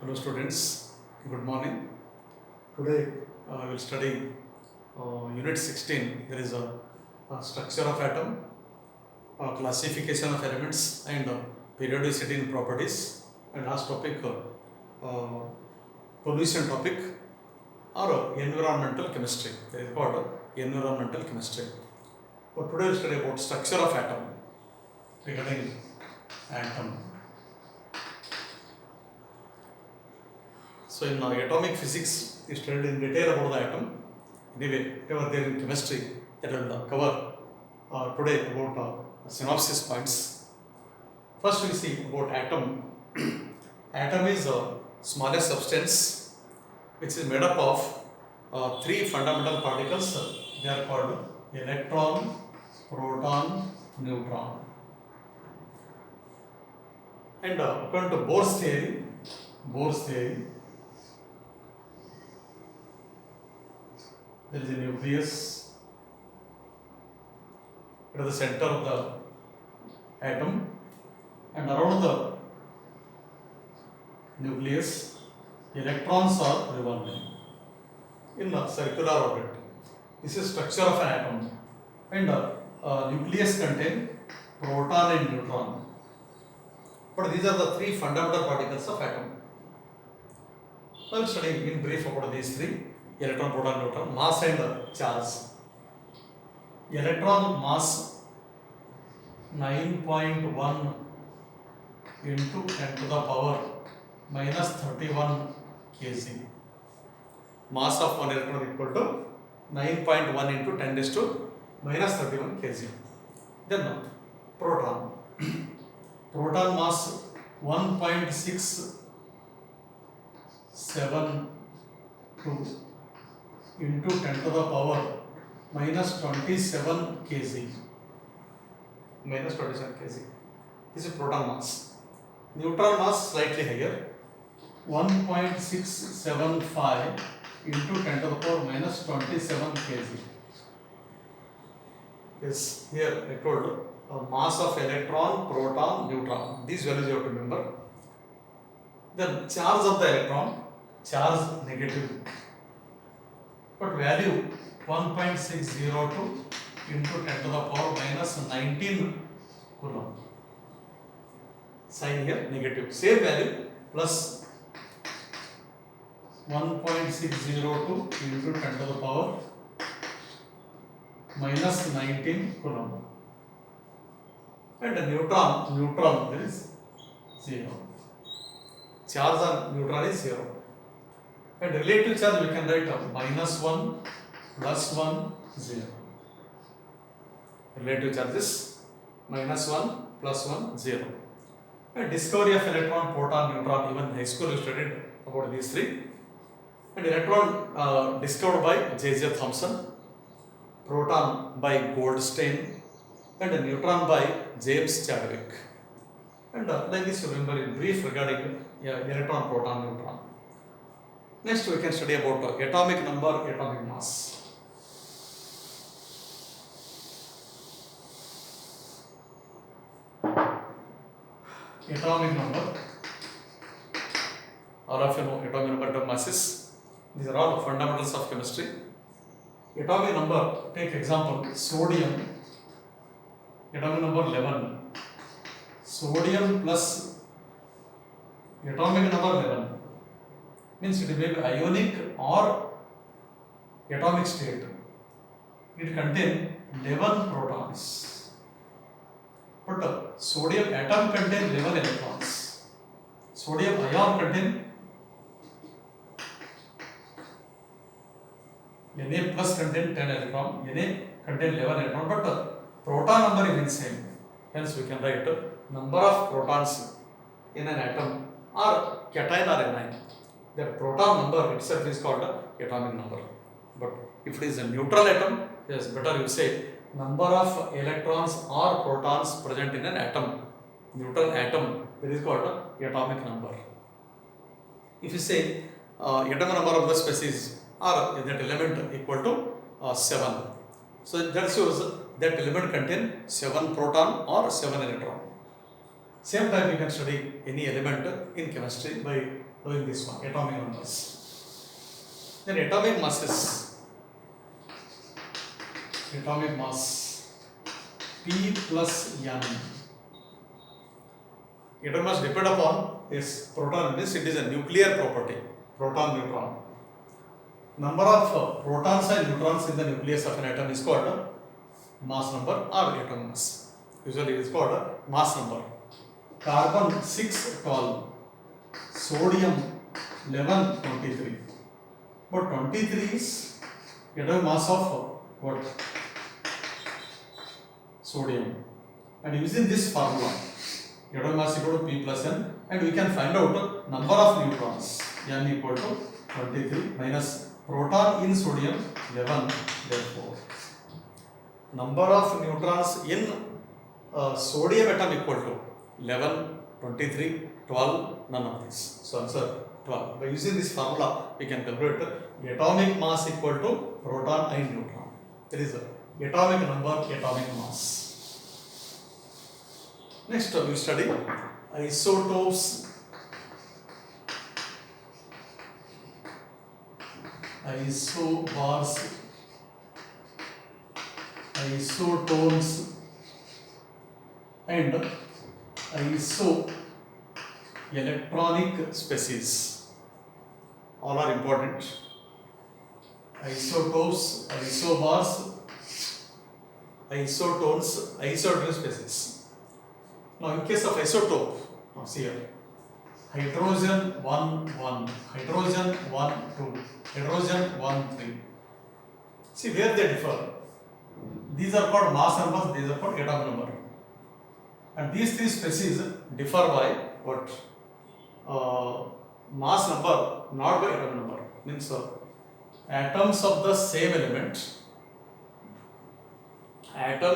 Hello students, good morning. Today we will study Unit 16. There is a structure of atom, classification of elements and periodicity in properties, and last topic pollution topic or environmental chemistry. That is called environmental chemistry. But today we will study about structure of atom regarding atom. So in atomic physics, we studied in detail about the atom. Anyway, whatever there in chemistry, that will cover today about synopsis points. First, we see about atom. Atom is a smallest substance which is made up of three fundamental particles. They are called electron, proton, neutron. And according to Bohr's theory, there is a nucleus at the center of the atom, and around the nucleus electrons are revolving in a circular orbit. This is structure of an atom, and nucleus contain proton and neutron. But these are the three fundamental particles of atom. I will study in brief about these three: electron, proton, neutron, mass and charge. Electron mass 9.1 into 10 to the power minus 31 kg. Mass of one electron equal to 9.1 into 10 raised to minus 31 kg. Then proton. Proton mass 1.672 into 10 to the power minus 27 kg. Minus 27 kg. This is proton mass. Neutron mass slightly higher, 1.675 into 10 to the power minus 27 kg. Yes, here I told mass of electron, proton, neutron. These values you have to remember. Then charge of the electron, charge negative, but value 1.602 into 10 to the power minus 19 coulomb. Sign here negative. Same value plus 1.602 into 10 to the power minus 19 coulomb. And the neutron there is 0. Charge on neutron is 0. And relative charge we can write minus 1 plus 1 0. Relative charge is minus 1 plus 1 0. And discovery of electron, proton, neutron, even high school you studied about these three. And electron discovered by J.J. Thomson, proton by Goldstein, and neutron by James Chadwick. And like this you remember in brief regarding electron, proton, neutron. Next we can study about atomic number, atomic mass. Atomic number, all of you know atomic number, atomic masses. These are all fundamentals of chemistry. Atomic number, take example sodium, atomic number 11. Sodium plus atomic number 11 means it may be ionic or atomic state. It contains 11 protons. But sodium atom contains 11 electrons. Sodium ion contains Na plus contains 10 electron, Na contains 11 electron, but proton number remains same. Hence we can write number of protons in an atom are cation or anion. The proton number itself is called atomic number. But if it is a neutral atom, yes, better you say number of electrons or protons present in an atom. Neutral atom, that is called atomic number. If you say atomic number of the species or that element equal to 7, so that shows that element contains 7 proton or 7 electron. Same time you can study any element in chemistry by doing this one, atomic numbers. Then atomic masses. Atomic mass P plus N. Atomic mass depend upon its proton, means it is a nuclear property, proton neutron. Number of protons and neutrons in the nucleus of an atom is called mass number or atomic mass. Usually it is called mass number. Carbon 6, 12, sodium 11, 23. But 23 is atomic mass of what? Sodium. And using this formula, atomic mass equal to P plus N, and we can find out number of neutrons. N equal to 23 minus proton in sodium 11, therefore number of neutrons in sodium atom equal to 11, 23, 12, none of this. So answer 12. By using this formula, we can calculate atomic mass equal to proton and neutron. That is atomic number, atomic mass. Next, we study isotopes. Isobars, isotones, and isoelectronic species. All are important. Isotopes, isobars, isotones, isoelectronic species. Now, in case of isotope, now see here, hydrogen 1, 1, hydrogen 1, 2, hydrogen 1, 3. See where they differ. These are called mass numbers, these are called atomic number. And these three species differ by what? Mass number, not by atomic number. Means atoms of the same element, having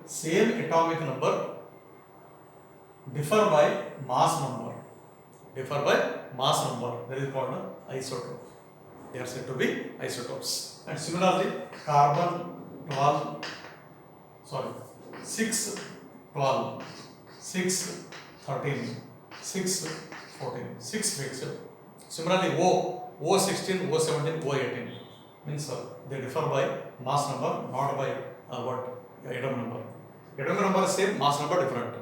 same atomic number differ by mass number. That is called isotope. They are said to be isotopes. And similarly, carbon 6, 12, 6, 13, 6, 14, 6 fixed. Similarly, O 16, O 17, O 18 means they differ by mass number, not by atom number. Atom number is same, mass number different.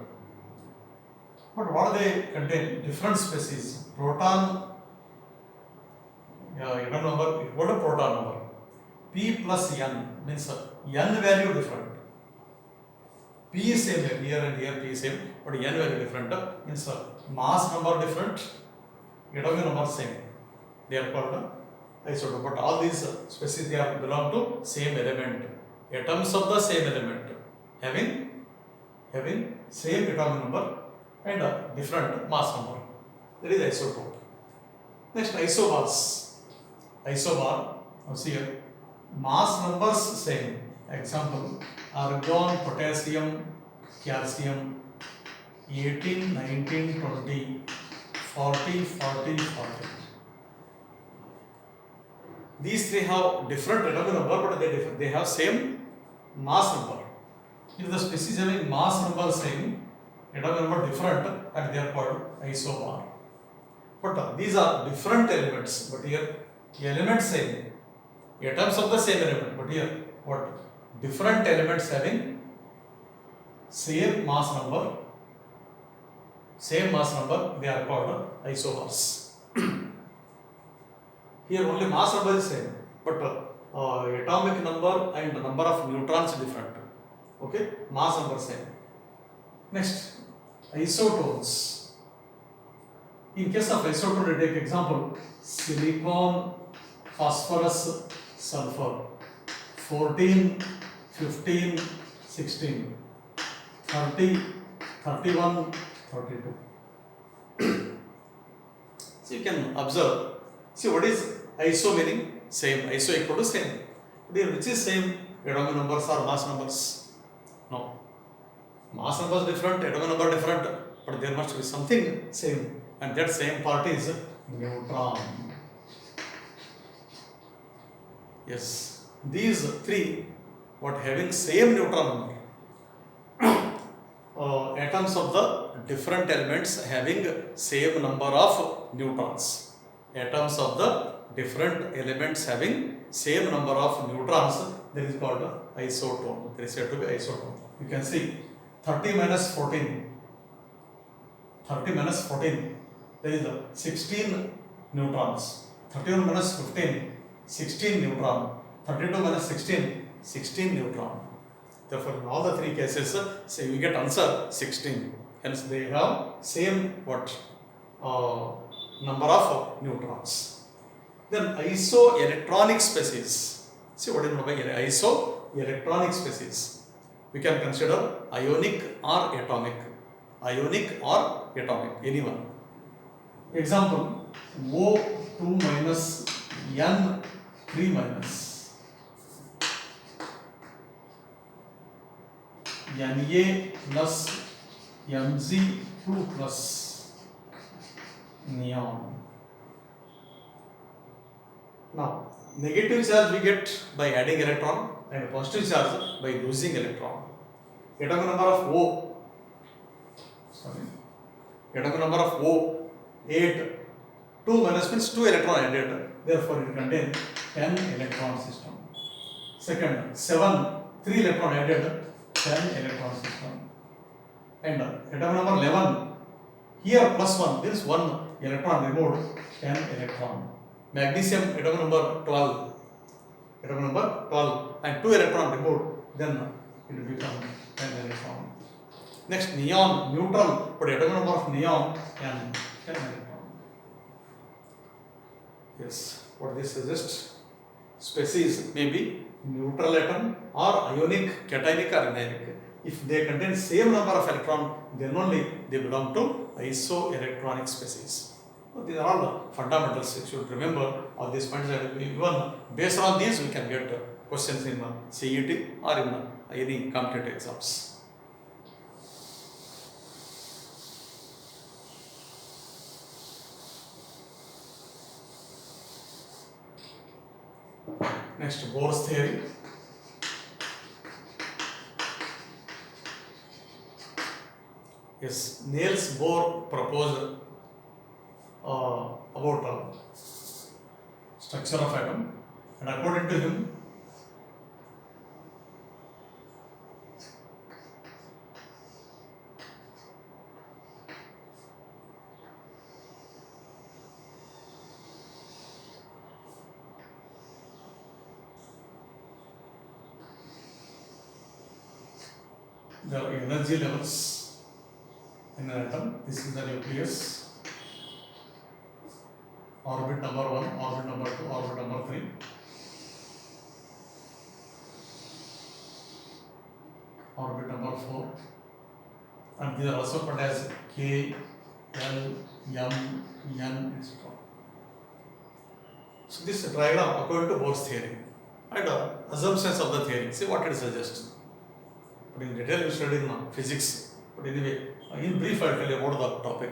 But what they contain? Different species. Proton, atom number equal to proton number. P plus N means N value different. P is same here and here, P is same, but N value different. Means mass number different, atomic number same. They are called isotope. But all these species, they are belong to same element. Atoms of the same element having same atomic number and different mass number. That is isotope. Next, isobars. Isobar, see here, mass numbers same. Example, argon, potassium, calcium, 18, 19, 20, 40, 40, 40. These three have different atomic number, but they have same mass number. If the species having mass number same, atomic number different, and they are called isobar. But these are different elements, but here elements same, atoms of the same element, but here what? Different elements having same mass number, they are called isobars. Here only mass number is same, but atomic number and number of neutrons different. Okay, mass number same. Next, isotones. In case of isotone, we take example silicon, phosphorus, sulfur. 14, 15, 16, 30, 31, 32. So you can observe. See what is iso meaning? Same. Iso equal to same. Here which is same? Atomic numbers or mass numbers? No. Mass numbers different, atomic number different, but there must be something same, and that same part is neutron. Yes. These three, what having same neutron number, atoms of the different elements having same number of neutrons. Atoms of the different elements having same number of neutrons, that is called isotone. That is said to be isotone. You can see 30 minus 14. 30 minus 14, there is 16 neutrons. 31 minus 15, 16 neutron. 32 minus 16, 16 neutron. Therefore, in all the three cases, say we get answer 16. Hence, they have same what number of neutrons. Then isoelectronic species. See what is meant by isoelectronic species? We can consider ionic or atomic. Ionic or atomic, anyone. Example, O2 minus N3 minus Na plus Mg2 plus neon. Now, negative charge we get by adding electron and positive charge by losing electron. Atomic number of atomic number of O 8, 2 minus means 2 electron added, therefore it contains 10 electron system. Second, 7, 3 electron added, 10 electron system. And atomic number 11, here plus 1, this 1 electron removed, 10 electron. Magnesium atomic number 12, and 2 electron removed, then it will become 10 electron. Next, neon, neutral, but atomic number of neon and 10 electron. Yes, what this suggests? Species may be neutral atom or ionic, cationic or anionic. If they contain same number of electron, then only they belong to isoelectronic species. So these are all the fundamentals. You should remember all these points. Even based on these, we can get questions in CET or in any competitive exams. Next, Bohr's theory. Yes, Niels Bohr proposed about structure of atom, and according to him, there are energy levels in an atom. This is the nucleus. Orbit number 1, orbit number 2, orbit number 3. Orbit number 4. And these are also called as K, L, M, N, etc. So this diagram according to Bohr's theory and assumptions of the theory. See what it suggests. But in detail we study in physics. But anyway, in brief I will tell you about the topic.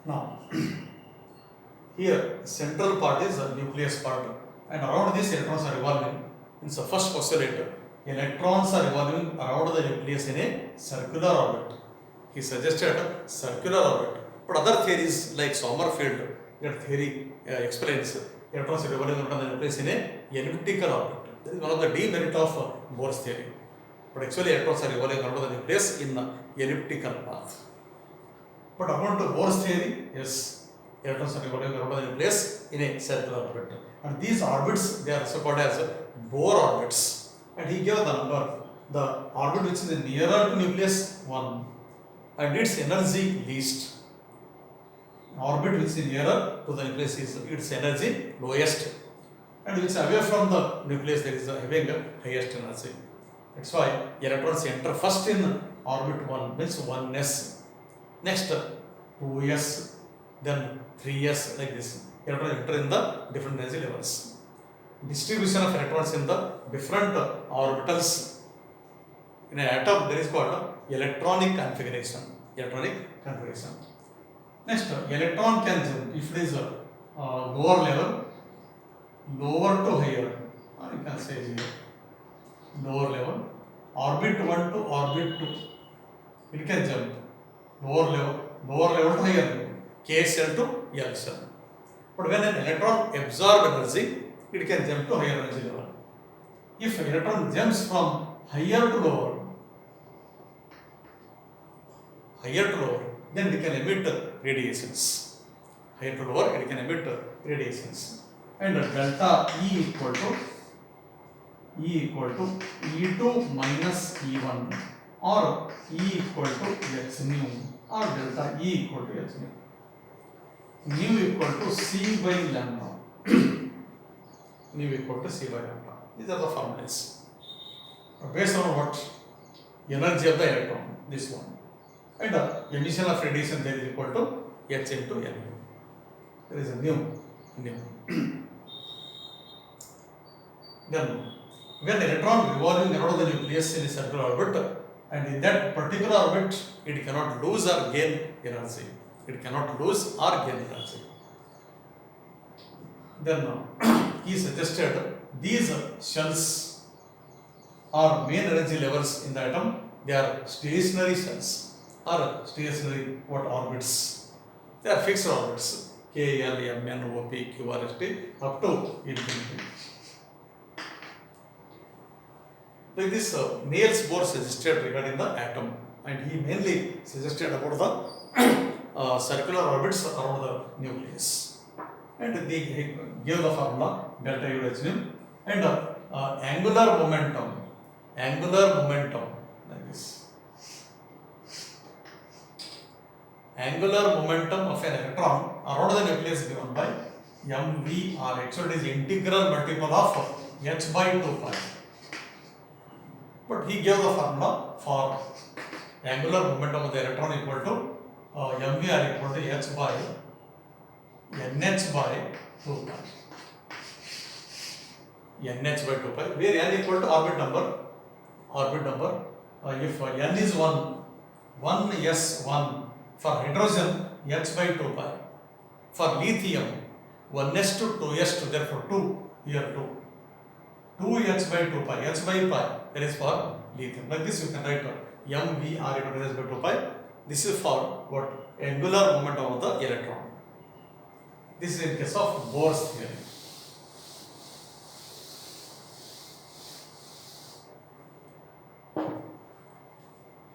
Now, here central part is the nucleus part, and around this electrons are revolving. In the first postulate, electrons are revolving around the nucleus in a circular orbit. He suggested circular orbit, but other theories like Sommerfeld, that theory explains electrons are revolving around the nucleus in a elliptical orbit. That is one of the demerit of Bohr's theory. But actually electrons are revolving around the nucleus in elliptical path. But according to Bohr's theory, yes, electrons are revolving around the nucleus in a circular orbit. And these orbits, they are also called as Bohr orbits. And he gave the number, the orbit which is nearer to nucleus 1 and its energy least. Orbit which is nearer to the nucleus is its energy lowest, and which is away from the nucleus there is having highest energy. That's why electrons enter first in orbit 1, means 1s. Next 2s, then 3s, like this. Electrons enter in the different energy levels. Distribution of electrons in the different orbitals in an atom, there is called electronic configuration. Electronic configuration. Next, electron can jump if it is lower level, lower to higher, or you can say here, lower level, orbit 1 to orbit 2. it can jump lower level to higher level, K cell to L cell. But when an electron absorbs energy, it can jump to higher energy level. If an electron jumps from higher to lower, then it can emit radiations. Higher to lower, it can emit radiations. And delta E equal to E2 minus E1 or E equal to H nu or delta E equal to H nu. Nu equal to C by lambda. Nu equal to C by lambda. These are the formulas. Based on what? Energy of the electron, this one. And emission of radiation there is equal to H into Nu. There is a nu. Then when the electron revolving around the nucleus in a circular orbit, and in that particular orbit it cannot lose or gain energy. Then he suggested these shells are main energy levels in the atom. They are stationary shells or stationary orbits. They are fixed orbits. K, L, M, N, O, P, Q, R, S, T up to infinity. Like this, Niels Bohr suggested regarding the atom, and he mainly suggested about the circular orbits around the nucleus. And he gave the formula delta U H nu and angular momentum like this. Angular momentum of an electron around the nucleus given by mv r. Actually, it is integral multiple of h by 2 pi. But he gave the formula for angular momentum of the electron equal to mvr equal to h by nh by 2 pi. nh by 2 pi, where n equal to orbit number. If n is 1 s1 for hydrogen, h by 2 pi. For lithium, 1s to 2s2, therefore 2 here 2. 2h by 2 pi, h by pi, that is for lithium. Like this you can write mvr equal to h by 2 pi. This is for what? Angular momentum of the electron. This is in case of Bohr's theory.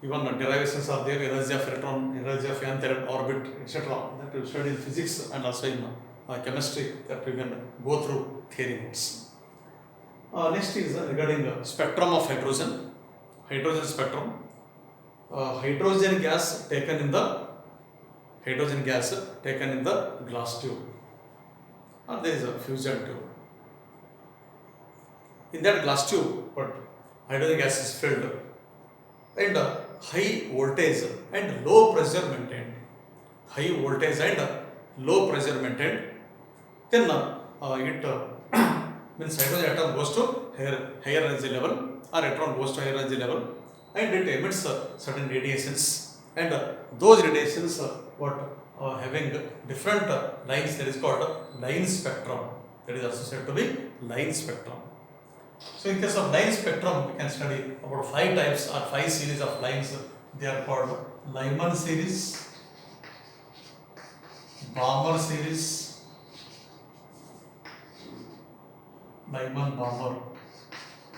Even the derivations are there, energy of electron, energy of nth orbit, etc. That we study in physics and also in chemistry, that we can go through theory notes. Next is regarding spectrum of hydrogen spectrum. Hydrogen gas taken in the glass tube, or there is a fusion tube. In that glass tube, but hydrogen gas is filled, and high voltage and low pressure maintained. Then it means hydrogen atom goes to higher energy level, or electron goes to higher energy level, and it emits certain radiations, and those radiations having different lines, that is called line spectrum. That is also said to be line spectrum. So in case of line spectrum, we can study about 5 types or 5 series of lines. They are called Lyman series, Balmer series, Lyman-Balmer,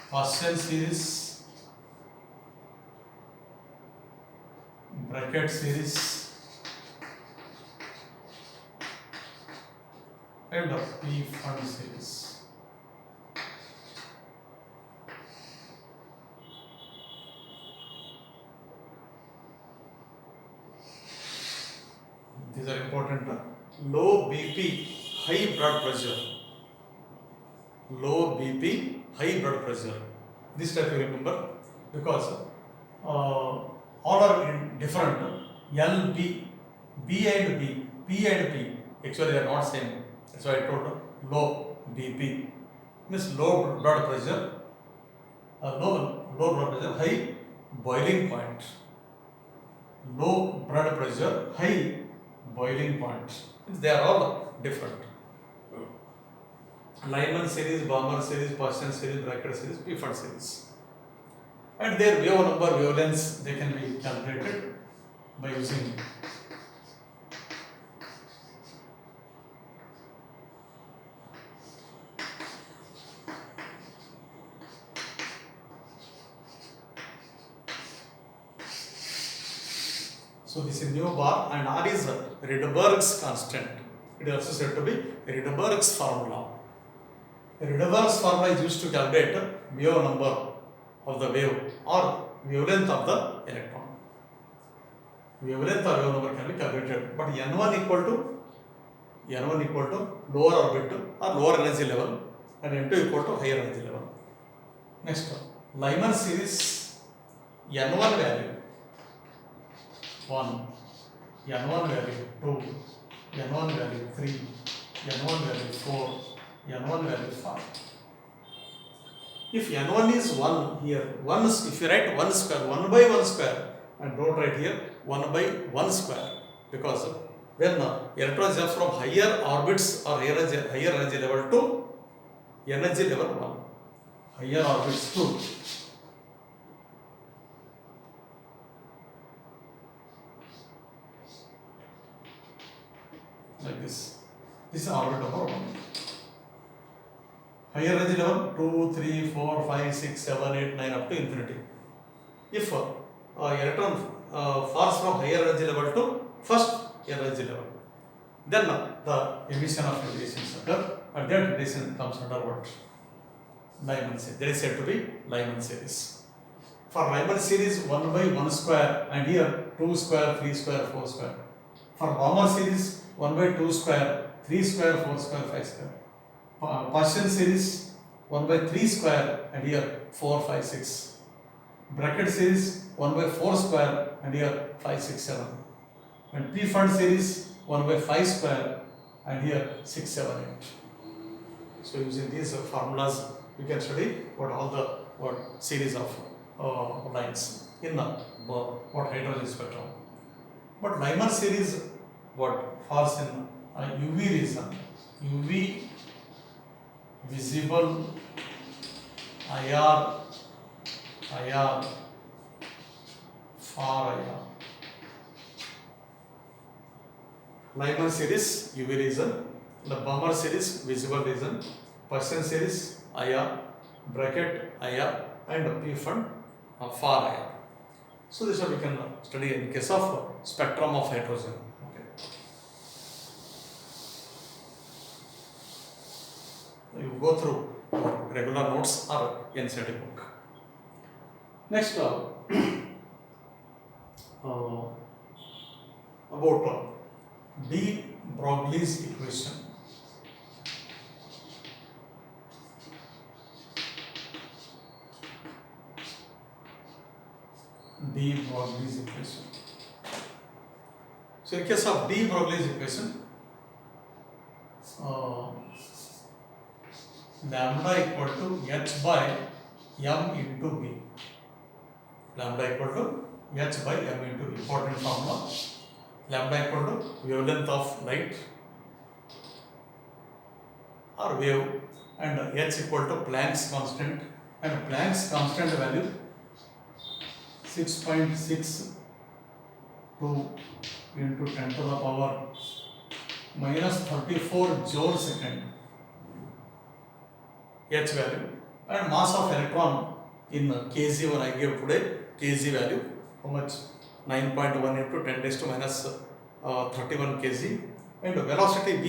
Gaussian series, Brackett series, and P-Fund series. These are important. Low BP, high blood pressure. Low BP, high blood pressure. This type you remember, because all are in different. L, B, B and B, P and P. Actually, they are not same. That's why I told low BP means low blood pressure. Low blood pressure, high boiling point. Low blood pressure, high boiling point. They are all different. Lyman series, Balmer series, Gaussian series, Brackett series, P-Fund series. and their wave number, wavelengths, they can be calculated by using so this is mu bar, and R is Rydberg's constant. It is also said to be Rydberg's formula. Rydberg's formula is used to calculate wave number of the wave or wavelength of the electron. Wavelength or wave number can be calculated, but n1 equal to lower orbit or lower energy level, and n2 equal to higher energy level. Next, Lyman series n1 value 1, n1 value 2, n1 value 3, n1 value 4, n1 value 5. If n1 is 1 here, 1 if you write 1 square, 1 by 1 square, and don't write here 1 by 1 square, because when electrons jump from higher orbits or higher energy level to energy level 1, higher orbits to like this. This is orbit number 1. Higher energy level 2, 3, 4, 5, 6, 7, 8, 9 up to infinity. If electron falls from higher energy level to first energy level, then the emission of radiations occur, and that radiation comes under what? Lyman series. That is said to be Lyman series. For Lyman series 1 by 1 square, and here 2 square, 3 square, 4 square. For Balmer series 1 by 2 square, 3 square, 4 square, 5 square. Paschen series 1 by 3 square, and here 4, 5, 6. Bracket series 1 by 4 square, and here 5, 6, 7. And P fund series 1 by 5 square, and here 6, 7, 8. So using these formulas, you can study what series of lines in the what hydrogen spectrum. But Lyman series what falls in UV region, UV visible, IR, far IR. Lyman series UV region, the Balmer series visible region, Paschen series IR, bracket IR, and P fund far IR. So this is what we can study in case of spectrum of hydrogen. Okay. You go through regular notes or NCERT book. Next, about de Broglie's equation. De Broglie's equation. So in case of de Broglie's equation, lambda equal to h by m into v. Lambda equal to h by m into v. Important formula. Lambda equal to wavelength of light or wave, and h equal to Planck's constant, and Planck's constant value 6.62 into 10 to the power minus 34 joule second, h value, and mass of electron in kg when I gave today, kg value, how much? 9.1 into 10 raised to minus 31 kg, and velocity v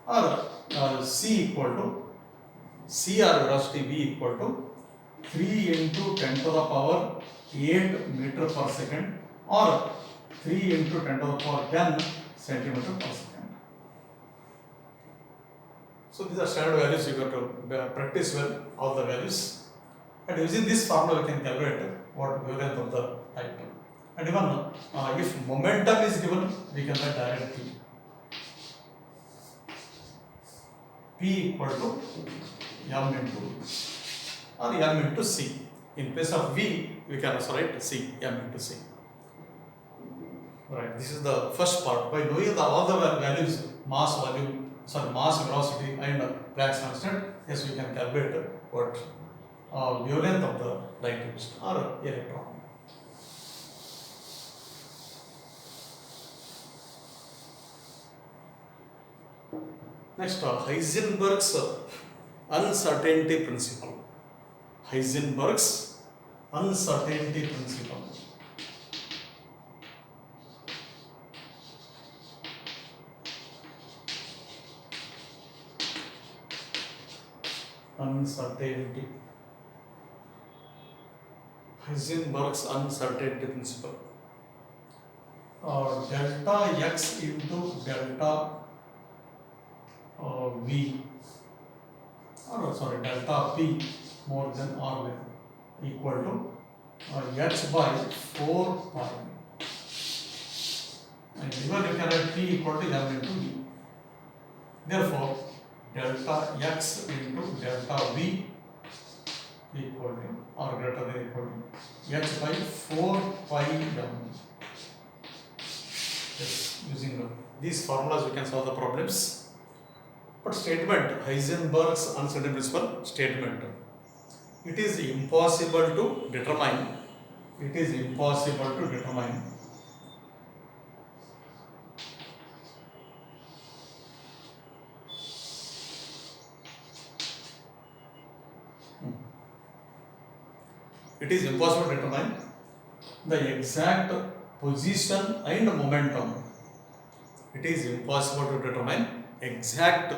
or c equal to, c or velocity v equal to 3 into 10 to the power 8 meter per second, or 3 into 10 to the power 10 centimeter per second. So these are standard values. You got to practice well all the values, and using this formula we can calculate what wavelength of the light. And even if momentum is given, we can write directly P equal to m into or m into c. In place of v, we can also write c, m into c. Right. This is the first part. By knowing all the values, mass, volume, mass, velocity, and Planck's constant, yes, we can calculate what wavelength of the light emission or electron. Next, Heisenberg's uncertainty principle. Heisenberg's uncertainty principle. Uncertainty. Heisenberg's uncertainty principle. Delta x into delta v, or sorry, delta p more than or less equal to h by 4 pi. And even you can write p equal to m into v. Therefore, delta x into delta v equal to or greater than equal to h by 4 pi m. Yes, using these formulas we can solve the problems. But statement, Heisenberg's uncertainty principle statement, it is impossible to determine. It is impossible to determine it is impossible to determine the exact position and momentum. It is impossible to determine exact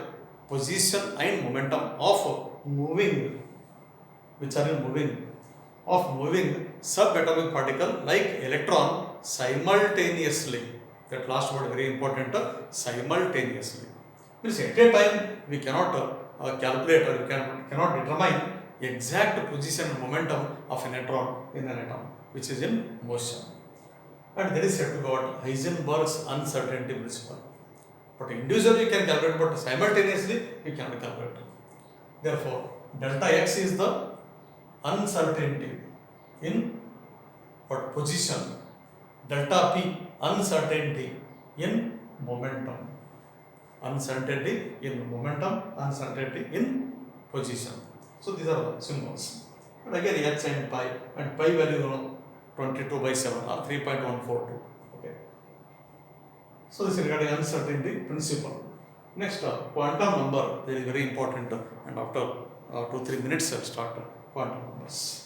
position and momentum of moving, which are in moving, of moving subatomic particle like electron simultaneously. That last word very important, simultaneously. Means at a time we cannot calculate or we cannot determine exact position and momentum of an electron in an atom which is in motion. And that is said to be what Heisenberg's uncertainty principle. But individually you can calculate, but simultaneously you cannot calculate. Therefore, delta x is the uncertainty in what position, delta p uncertainty in momentum, uncertainty in momentum, uncertainty in position. So these are the symbols. And again h and pi value 22 by 7 or 3.142. Okay. So this is regarding uncertainty principle. Next, quantum number, that is very important, and after 2-3 minutes I will start quantum numbers.